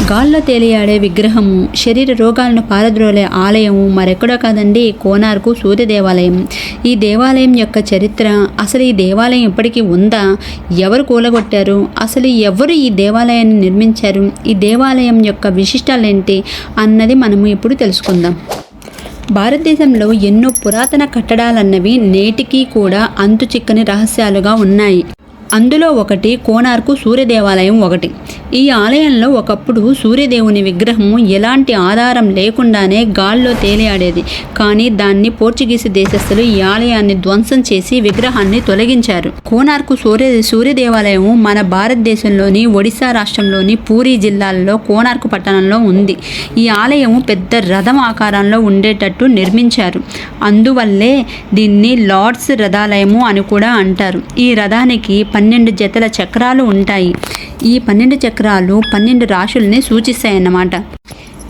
గాల్లో తేలియాడే విగ్రహము, శరీర రోగాలను పారద్రోలే ఆలయము మరెక్కడో కాదండి, కోనార్కు సూర్య దేవాలయం. ఈ దేవాలయం యొక్క చరిత్ర, అసలు ఈ దేవాలయం ఇప్పటికీ ఉందా, ఎవరు కూలగొట్టారు, అసలు ఎవరు ఈ దేవాలయాన్ని నిర్మించారు, ఈ దేవాలయం యొక్క విశిష్టాలేంటి అన్నది మనము ఇప్పుడు తెలుసుకుందాం. భారతదేశంలో ఎన్నో పురాతన కట్టడాలన్నవి నేటికీ కూడా అంతు చిక్కని రహస్యాలుగా ఉన్నాయి. అందులో ఒకటి కోనార్కు సూర్య దేవాలయం ఒకటి. ఈ ఆలయంలో ఒకప్పుడు సూర్యదేవుని విగ్రహము ఎలాంటి ఆధారం లేకుండానే గాల్లో తేలియాడేది. కానీ దాన్ని పోర్చుగీసు దేశస్థులు ఈ ఆలయాన్ని ధ్వంసం చేసి విగ్రహాన్ని తొలగించారు. కోనార్కు సూర్య దేవాలయం మన భారతదేశంలోని ఒడిశా రాష్ట్రంలోని పూరీ జిల్లాలో కోనార్కు పట్టణంలో ఉంది. ఈ ఆలయం పెద్ద రథం ఆకారంలో ఉండేటట్టు నిర్మించారు. అందువల్లే దీన్ని లార్డ్స్ రథాలయము అని కూడా అంటారు. ఈ రథానికి 12 జతల చక్రాలు ఉంటాయి. ఈ 12 చక్రాలు 12 రాశుల్ని సూచిస్తాయన్నమాట.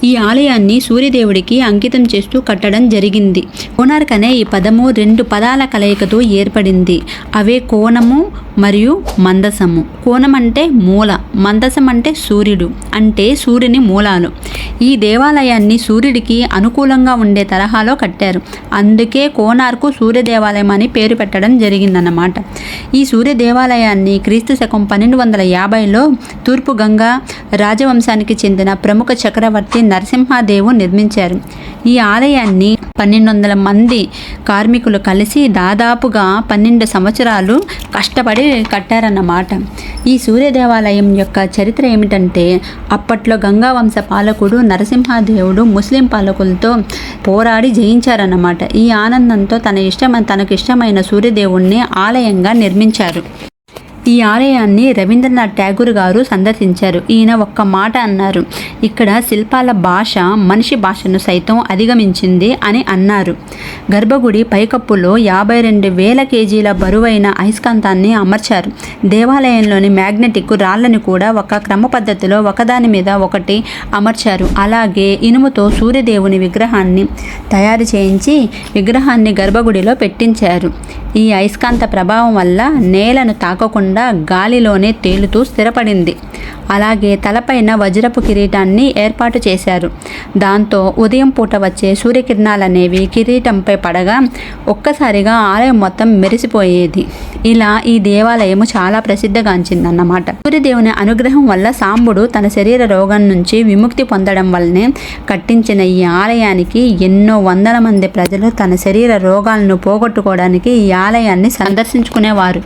ఈ ఆలయాన్ని సూర్యదేవుడికి అంకితం చేస్తూ కట్టడం జరిగింది. కోనార్క్ అనే ఈ పదము 2 పదాల కలయికతో ఏర్పడింది. అవే కోణము మరియు మందసము. కోణం అంటే మూల, మందసం అంటే సూర్యుడు, అంటే సూర్యుని మూలాలు. ఈ దేవాలయాన్ని సూర్యుడికి అనుకూలంగా ఉండే తరహాలో కట్టారు. అందుకే కోనార్కు సూర్య దేవాలయం అని పేరు పెట్టడం జరిగిందన్నమాట. ఈ సూర్య దేవాలయాన్ని క్రీస్తు శకం 1250లో తూర్పు గంగా రాజవంశానికి చెందిన ప్రముఖ చక్రవర్తి నరసింహదేవు నిర్మించారు. ఈ ఆలయాన్ని 1200 మంది కార్మికులు కలిసి దాదాపుగా 12 సంవత్సరాలు కష్టపడి కట్టారన్నమాట. ఈ సూర్య దేవాలయం యొక్క చరిత్ర ఏమిటంటే, అప్పట్లో గంగా వంశ పాలకుడు నరసింహదేవుడు ముస్లిం పాలకులతో పోరాడి జయించారన్నమాట. ఈ ఆనందంతో తనకు ఇష్టమైన సూర్యదేవుణ్ణి ఆలయంగా నిర్మించారు. ఈ ఆలయాన్ని రవీంద్రనాథ్ ఠాగూర్ గారు సందర్శించారు. ఈయన ఒక్క మాట అన్నారు, ఇక్కడ శిల్పాల భాష మనిషి భాషను సైతం అధిగమించింది అని అన్నారు. గర్భగుడి పైకప్పులో 52,000 కేజీల బరువైన అయస్కాంతాన్ని అమర్చారు. దేవాలయంలోని మ్యాగ్నెటిక్ రాళ్లను కూడా ఒక క్రమ పద్ధతిలో ఒకదాని మీద ఒకటి అమర్చారు. అలాగే ఇనుముతో సూర్యదేవుని విగ్రహాన్ని తయారు చేయించి విగ్రహాన్ని గర్భగుడిలో పెట్టించారు. ఈ అయస్కాంత ప్రభావం వల్ల నేలను తాకకుండా గాలిలోనే తేలుతూ స్థిరపడింది. అలాగే తలపైన వజ్రపు కిరీటాన్ని ఏర్పాటు చేశారు. దాంతో ఉదయం పూట వచ్చే సూర్యకిరణాలనేవి కిరీటంపై పడగా ఒక్కసారిగా ఆలయం మొత్తం మెరిసిపోయేది. ఇలా ఈ దేవాలయము చాలా ప్రసిద్ధిగాంచిందన్నమాట. సూర్యదేవుని అనుగ్రహం వల్ల సాంబుడు తన శరీర రోగం నుంచి విముక్తి పొందడం వల్లనే కట్టించిన ఈ ఆలయానికి ఎన్నో వందల మంది ప్రజలు తన శరీర రోగాలను పోగొట్టుకోవడానికి ఈ ఆలయాన్ని సందర్శించుకునేవారు.